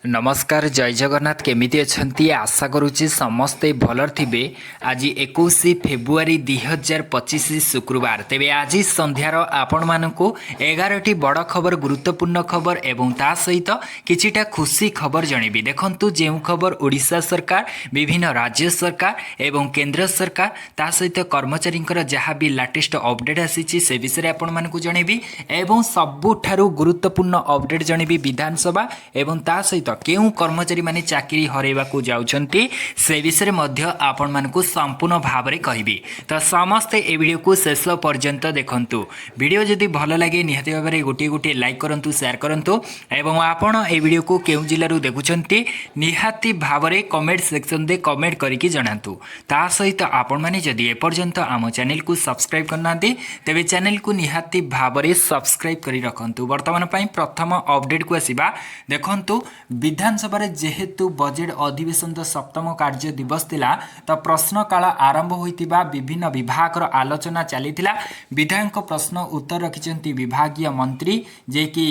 नमस्कार जय जगन्नाथ केमिति अछंती आशा करुच्ची समस्ते भलर थिबे। आज 21 फेब्रुआरी 2025 शुक्रवार तेबे आज संध्यार आपण मानकु 11टी बड़ खबर गुरुत्वपूर्ण खबर एवं ता सहित किछिटा खुशी खबर जणेबी। देखंतु जेउ खबर ओडिशा सरकार विभिन्न राज्य सरकार एवं केंद्र सरकार ता सहित कर्मचारींकर जहाँ भी लेटेस्ट अपडेट आसीची से विषय आपण मानकु जणेबी एवं सबुठारु गुरुत्वपूर्ण अपडेट जणेबी विधानसभा एवं ता सहित केउ कर्मचारी माने चाकरी हरेबाकू जाउछंती से विषय मध्य आपण मानकू संपूर्ण भाबरे कहबी। तो समस्त ए वीडियो को शेष पर्यंत देखंतु। वीडियो जदि भल लागे निहाती भाबरे गोटे गोटे लाइक करंतु शेयर करंतु एवं आपण ए वीडियो को केउ जिल्लारू देखुछंती निहाती भाबरे कमेंट सेक्शन दे कमेंट करिकि जणांतु। ता सहित आपण माने जदि ए पर्यंत आम चैनल को सब्सक्राइब करनांती तेबे चैनल को निहाती भाबरे सब्सक्राइब करि रखंतु। वर्तमान पई प्रथम अपडेट को आसीबा। देखंतु विधानसभा जेहेतु बजेट अधिवेशन सप्तम कार्य दिवस थिला तो प्रश्नकाल आरंभ होइतिबा विभिन्न विभाग आलोचना चलीथिला। विधायक प्रश्न उत्तर रखिचंती विभागीय मंत्री जे कि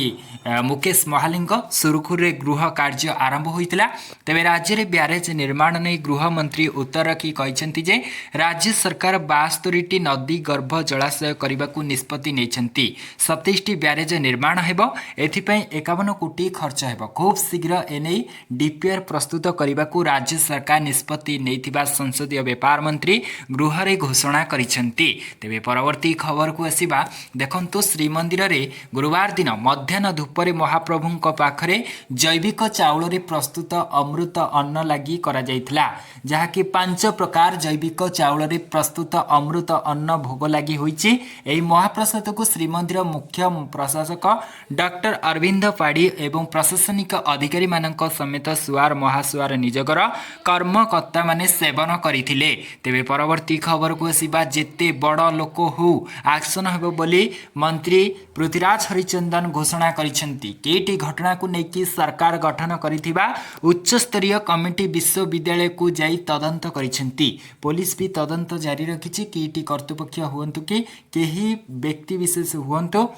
मुकेश महालिंग सुरुखुरे गृह कार्य आरंभ होइतिला। तेबे राज्य रे ब्यारेज निर्माण नै गृह मंत्री उत्तर रखी कहिसंती जे राज्य सरकार 72टी नदी गर्भ जलाशय करबाकू निष्पत्ति नेछंती। 27टी ब्यारेज निर्माण हेबो एथिपई 51 कोटी खर्च हेबो। खूब शीघ्र एने डीपीआर प्रस्तुत करने को राज्य सरकार निष्पत्ति नहीं संसदीय व्यापार मंत्री गृह रे घोषणा करिसेंती। तेबे परवर्ती खबर को आसीबा। देखंतु श्रीमंदिर रे गुरुवार दिन मध्याह्न धूपरे महाप्रभुंक पाखरे जैविक चाउल रे प्रस्तुत अमृत अन्न लागि करा जायथिला। जहा कि 5 प्रकार जैविक चाउल रे प्रस्तुत अमृत अन्न भोग लागि होईची। एही महाप्रसाद को श्रीमंदिर मुख्य प्रशासक डॉक्टर अरविंद पाड़ी एवं प्रशासनिक अधिकारी मानक समेत सुआर महासुआर निजगर कर्मकर्ता माने सेवन करथिले। तेबे परवर्ती खबर को आसीबा। जेते बड़ लोक हो एक्शन हेबो बोली मंत्री पृथ्वीराज हरिचंदन घोषणा करिसेंती। केटी घटना को नेकी सरकार गठन करिथिबा उच्च स्तरीय कमिटी विश्वविद्यालय को जाई तदंत करिसेंती। पुलिस भी तदंत जारी रखिछि। केटी कर्तृपक्ष हुअंतु कि केही व्यक्ति विशेष हुअंतु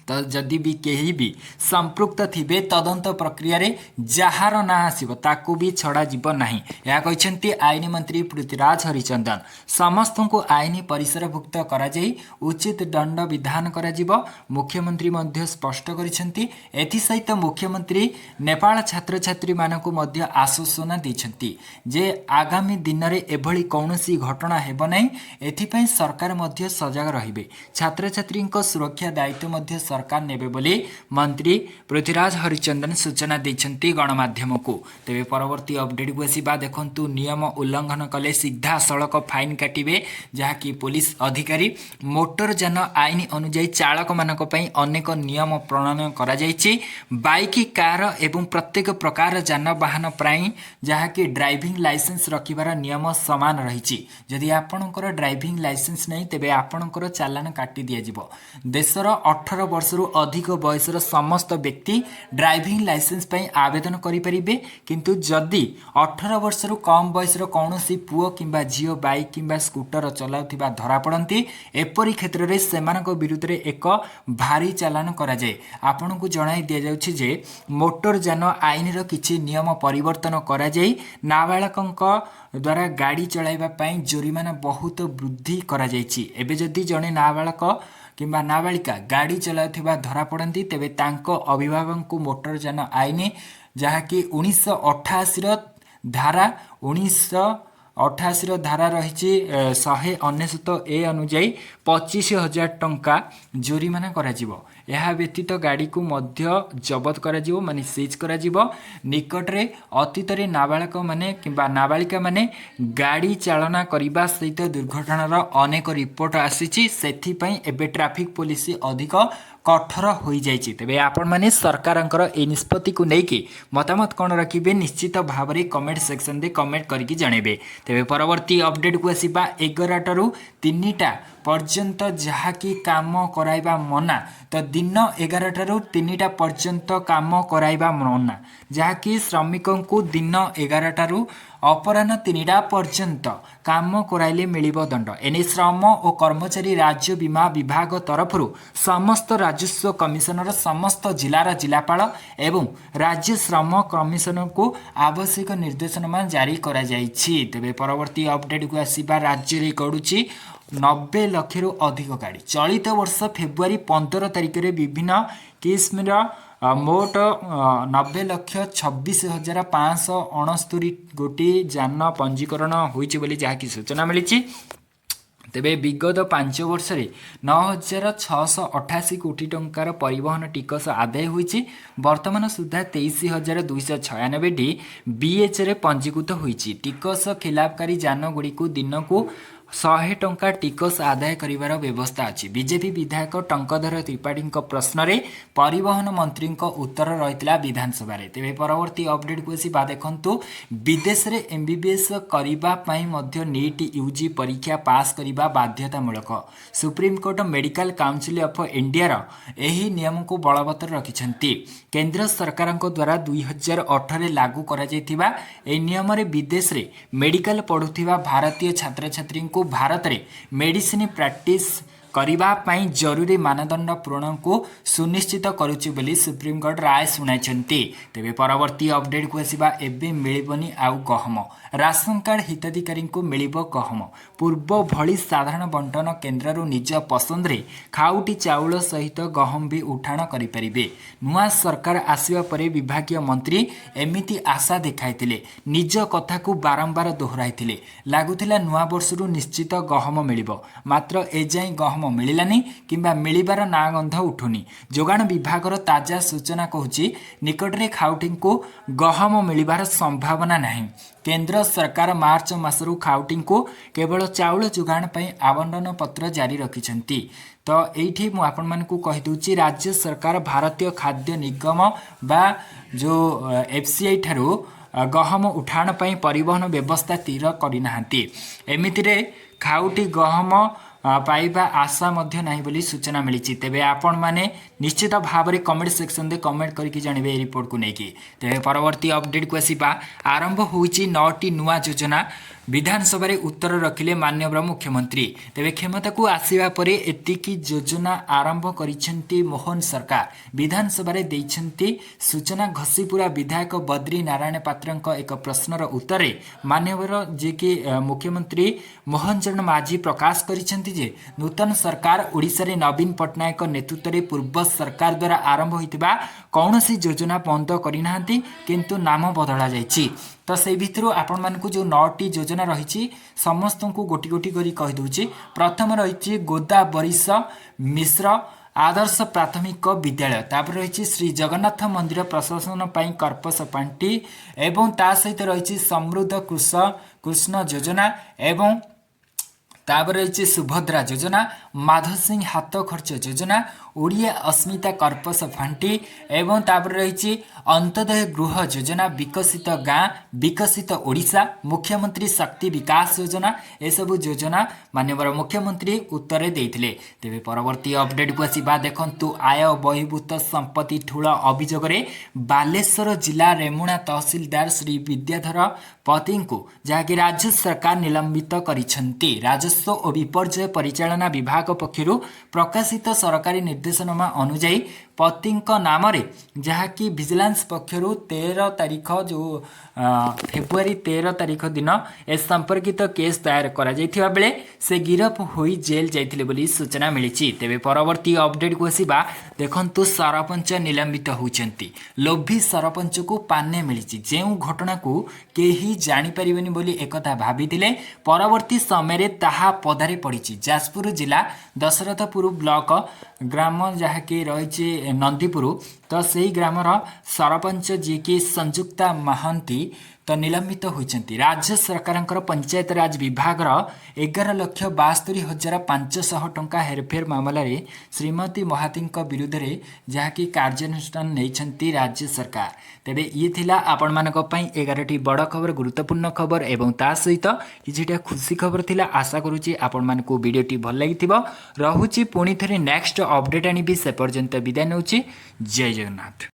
तो जदि भी कहीं भी संपृक्त थिबे तदंत प्रक्रिया रे जहार ना आसीबो ताकू भी छड़ा जीव नाही। या कहछंती आईन मंत्री पृथ्वीराज हरिचंदन। समस्त को आईन परिसरभुक्त करा जाई उचित दंड विधान करा जीवो मुख्यमंत्री मध्य स्पष्ट करिसेंती। एथि सहित मुख्यमंत्री नेपाल छात्र छात्री मानकु मध्य आश्वासन दैछंती जे आगामी दिन रे एभली कौनसी घटना हेबो नाही। एथि पई सरकार मध्य सजग रहिबे। छात्र छात्रींको सुरक्षा दायित्व मध्य सरकार नेबे बोली मंत्री पृथ्वीराज हरिचंदन सूचना देछंती गणमाध्यम को। तेबे परवर्ती अपडेट को आसीबा। देखंतु नियम उल्लंघन कले सीधा सड़क फाइन काटिबे। जहा कि पुलिस अधिकारी मोटर यान आईन अनुसार चालक मानक पई अनेक नियम प्रणयन करा जायछि। बाइक कार एवं प्रत्येक प्रकार यानवाहन प्राय जहा कि ड्राइविंग लाइसेंस रखिबार नियम समान रहिछि। जदि आपणकर ड्राइविंग लाइसेंस नहीं तेबे आपणकर चालान काटी दिया जिवो। देशर 18 वर्ष अधिक बयसर समस्त व्यक्ति ड्राइविंग लाइसेंस पई आवेदन करि परिबे। किंतु जदि 18 वर्ष कम बयसर कौनसी पुओ किंबा झियो बाइक किंबा स्कूटर चलाउथिबा धरा पड़ती एपरि क्षेत्र रे सेमानक विरुद्ध रे एक भारी चालान करा जाय। आपनको जणाई दिया जाउछि जे मोटर यान आईन रो किछि नियम परिवर्तन करा जाय। नाबालकंक द्वारा गाड़ी चलाइबा पई जोरिमाना बहुत वृद्धि करा जायछि। एबे जदि जणे नाबालक किंबा नाबालिका गाड़ी चलाउथिबा धरा पड़ती तेबे तांको अभिभावक को मोटर यान आईन जहाँकि 1988 धारा 1988 धारा रही 199 ए अनुजाई 25,000 टंका जोरिमाना करा जिवो। यह व्यतीत गाड़ी को मध्य जबत करा जिवो माने सीज करा जिवो। निकट रे अतीत रे नाबालक माने किंबा नाबालिका माने गाड़ी चालना करिबा सहित दुर्घटनार अनेक रिपोर्ट आसीछि। सेथि पई एबे ट्रैफिक पुलिस अधिक कठोर हो जाइए। तेबे आपण माने सरकारंकर ए निष्पत्ति को लेकिन मतामत कौन रखिए निश्चित भाव में कमेंट सेक्शन दे कमेंट करके जनइबे। तेबे परवर्ती अपडेट को आसीबा। 11 3टा पर्यंत जहाँकि काम कराइबा मना तो दिन 11 3टा पर्यंत काम कराइबा मना जहाँकि श्रमिकों को दिन 11 अपराह्न 3टा पर्यंत काम कराइले मिलिबो दंड। एने श्रम और कर्मचारी राज्य बीमा विभाग तरफरु समस्त राजस्व कमिशनर समस्त जिलार जिलापाल एवं राज्य श्रम कमिशनर को आवश्यक निर्देशनामा जारी करा जाइछि। तेबे परवर्ती अपडेट को आसीबा राज्य रे गडुछि 90 लाख अधिक गाड़ी चलित वर्ष फेब्रुआरी 15 तारिख में विभिन्न किस्म मोट 90,26,569 गोटी जान पंजीकरण होइछि बोली जहाँकि सूचना मिली। तेबे विगत 5 वर्ष में 9,688 कोटी टंकार परिवहन टिकस आदाय होइछि। वर्तमान सुधा 23,296 बीएच रे पंजीकृत होइछि। टिकस खिलाफकारी यान गुड़ी को दिन को 100 टंका टिकस आदाय करिवार व्यवस्था अछि। बीजेपी विधायक टंकधर त्रिपाठी प्रश्न रे परिवहन मंत्री उत्तर रही विधानसभा रे। तेबे परवर्ती अपडेट को आसी देखंतु विदेश रे एमबीबीएस करिबा पई मध्य नीट यूजी परीक्षा पास करिबा बाध्यतामूलक। Supreme court medical council of India रो एही नियम को बलवत्तर रखिछंती। केंद्र सरकार द्वारा 2018 लागू करा जायतिबा ए नियम रे विदेश रे मेडिकल पढुथिबा भारतीय छात्र छात्री को भारत रे मेडिसिन प्रैक्टिस करिबा पई जरूरी मानदंड पूरण को सुनिश्चित करुछि बोली सुप्रीम कोर्ट राय सुनाइछंती। तेबे परवर्ती अपडेट को आसीबा एबे मिलिबनी आउ गहम। राशन कार्ड हिताधिकारी को मिलिबो गहम। पूर्व भली साधारण बंटन केन्द्र निज पसंद रे खाउटी चाउल सहित गहम भी उठाण करि परिबे। नुआ सरकार आसीबा परे विभागीय मंत्री एमिति आशा देखाइतिले। निज कथा को बारंबार दोहराइतिले। लागुथिला नुआ वर्षरु निश्चित गहम मिलिबो, मात्र एजाई गहम मिलिलानी किंबा मिलिबार ना गंध उठुनी। जोगाण विभागर ताजा सूचना कहूची निकटरे खाउटी को गहम मिलिबार संभावना नहीं। केंद्र सरकार मार्च मासरु खाउटी को केवल चाउल जोगाण पई आवंटन पत्र जारी रखिछंती। तो एठी मु आपन मान को कहि दूची राज्य सरकार भारतीय खाद्य निगम बा जो एफसीआई ठारू गहम उठाण पई परिवहन व्यवस्था स्थिर करिनाहांती। एमितिरे खाउटी गहम पाइबा आशा मध्य नहीं बोली सूचना मिली। तेबे आपण माने निश्चित भाव में कमेंट सेक्शन दे कमेंट करके जानवे ए रिपोर्ट को लेकिन। तेबे परवर्ती अपडेट को आसीबा आरंभ होईची 9टी नुआ योजना विधानसभा रे उत्तर रखिले माननीय मुख्यमंत्री। तेबे क्षमता को आसीबा परे एतिकी योजना आरंभ करिसेंती मोहन सरकार। विधानसभा रे देइछंती सूचना। घसीपुरा विधायक बद्री नारायण पात्रଙ୍କ एक प्रश्नर उत्तर रे माननीय जे कि मुख्यमंत्री मोहन चरण माझी प्रकाश करिसेंती जे नूतन सरकार ओडिसा रे नवीन पटनायक नेतृत्व रे पूर्व सरकार द्वारा आरंभ होइतिबा कौनसी योजना बंद करिनाहांती किंतु नाम बदला जाइछि। तो से भितर आपण मानकु जो 9टी योजना रही समस्त को गोटी गोटी करी कहि दूची। प्रथम रही गोदा बरिश मिश्र आदर्श प्राथमिक विद्यालय, तापर रही श्री जगन्नाथ मंदिर प्रशासन पाई कर्पस पांटी एवं ता सहित रही समृद्ध कृष्ण योजना एवं तापर रही सुभद्रा योजना, माधव सिंह हाथ खर्च योजना, ओडिया अस्मिता कर्पस फांटी एवं तापर रही अंत्योदय गृह योजना, विकसित गाँ विकसित ओडिशा, मुख्यमंत्री शक्ति विकास योजना। एसबू योजना माननीय मुख्यमंत्री उत्तर देइथिले। तेबे परवर्ती अपडेट को आसीबा देखंतु आय बहिर्भूत संपत्ति ठूल अभियोग रे बालेश्वर जिला रेमुणा तहसीलदार श्री विद्याधर पति को जहाँकि राज्य सरकार निलंबित करिसेंती। राजस्व और विपर्यय परिचालना विभाग पक्षरु प्रकाशित सरकारी निर्देशनामा अनुଯାयी पतिंक नाम रे जहाँकि विजिलेंस पक्षरु 13 तारीख जो फेब्रुआरी 13 तारीख दिन ए संपर्कित केस दायर करा जायथिबा बेले से गिरफ होई जेल जाइथिले बोली सूचना मिली। तेबे परवर्ती अपडेट को आसीबा देखंतु सरपंच निलंबित होउचंती। लोभी सरपंच को पाने मिली। जेउ घटना को केही जानि परिबेनी बोली एकथा भाबिथिले परवर्ती समय रे ताहा पदारे पड़िछि। जाजपुर जिला दशरथपुर ब्लॉक ग्राम जहाँकि रही नंदीपुर तो सही ग्रामर सरपंच जी की संयुक्ता महांती तो निलंबित होइछंती। राज्य सरकार पंचायत राज विभाग 11,72,500 टंका हेरफेर मामला रे श्रीमती महाती विरुद्ध रे जहाँकि कार्यानुष्ठान नहीं राज्य सरकार। तेबे ये थिला आपण मानक पई 11टी बड़ खबर गुरुत्वपूर्ण खबर एवं ता सहित किछिटा खुशी खबर थिला। आशा करूची आपण मानकू वीडियोटी भल लागिथिबो। रहुची पुणी थरे नेक्स्ट अपडेट आनिबी से पर्यंत विदाय नउची। जय जगन्नाथ।